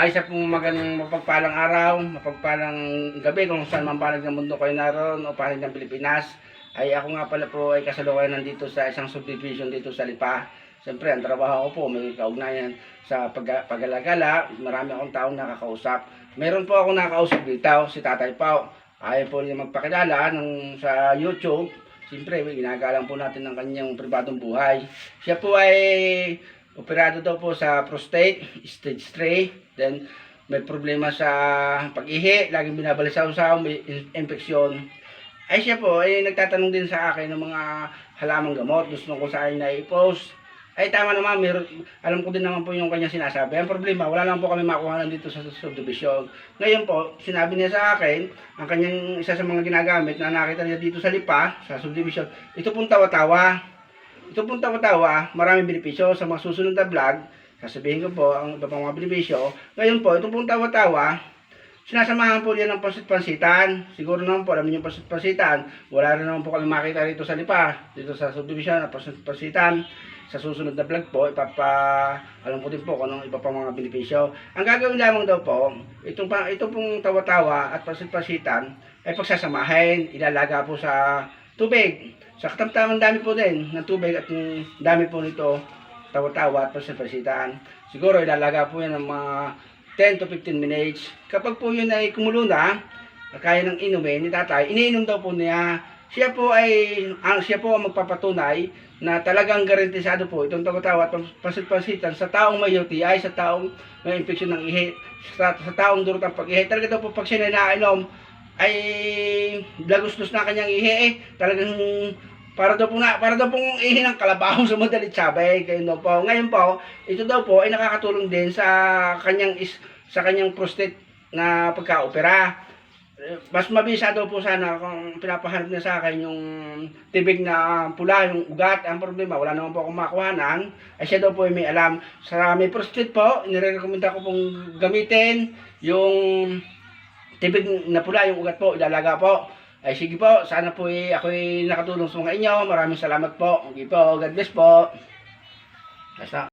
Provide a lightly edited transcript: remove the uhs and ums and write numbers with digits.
Ay, sa pong magandang mapagpalang araw, mapagpalang gabi kung saan man panig ng mundo kayo naroon o panig ng Pilipinas. Ay ako nga pala po ay kasalukuyan nandito sa isang subdivision dito sa Lipa. Siyempre, ang trabaho ko po may kaugnayan sa pag-alagala. Marami akong taong nakakausap. Meron po ako nakakausap dito, si Tatay Pao. Ayaw po niya magpakilala sa YouTube. Siyempre, ginagalang po natin ng kanyang pribadong buhay. Siya po ay operado daw po sa prostate, stage 3. Then, may problema sa pag-ihi, laging binabalisaw-saw, may infeksyon. Ay siya po, ay nagtatanong din sa akin ng mga halamang gamot. Gusto ko sa akin na i-post. Ay tama naman, alam ko din naman po yung kanya sinasabi. Ang problema, wala lang po kami makuha dito sa subdivision. Ngayon po, sinabi niya sa akin, ang kanyang isa sa mga ginagamit na nakita niya dito sa Lipa, sa subdivision, ito pong tawa-tawa. Ito pong tawa-tawa, maraming benepisyo sa mga susunod na vlog. Sasabihin ko po ang iba pang mga benepisyo. Ngayon po, ito pong tawa-tawa, sinasamahan po yan ng pansit-pansitan. Siguro naman po, alam niyo yung pansit-pansitan. Wala rin naman po kami makita dito sa Lipa, dito sa subdivision na pansit-pansitan. Sa susunod na vlog po, alam ko din po kung anong iba pang mga benepisyo. Ang gagawin lamang daw po, ito pong tawa-tawa at pansit-pansitan ay pagsasamahin, ilalaga po sa tubig. Sa katamtamang dami po din ng tubig at dami po nito tawa-tawa at pansit-pansitan. Siguro ilalaga po yan ng mga 10 to 15 minutes. Kapag po yun ay kumulo na, kaya ng inumin ni tatay, iniinom daw po niya. Siya po ang magpapatunay na talagang garantisado po itong tawa-tawa at pansit-pansitan sa taong may UTI, sa taong may infeksyon ng ihi, sa taong durot ang pag-ihi. Talaga daw po pag siya nainom, ay lagos-los na kanyang ihi talagang para daw pong ihi ng kalabaw sa madalit sabi. Kayo daw po. Ngayon po, ito daw po ay nakakatulong din sa kanyang prostate na pagka-opera. Mas mabisa daw po sana kung pinapahanap niya sa akin yung tibig na pula, yung ugat. Ang problema, wala naman po akong makuhanan. Ay siya daw po ay may alam. Sa may prostate po, nire-recommenda ko pong gamitin yung tibig na pula, yung ugat po, ilalaga po. Ay sige po, sana po ako'y nakatulong sa mga inyo. Maraming salamat po. Okay po, God bless po. Basta.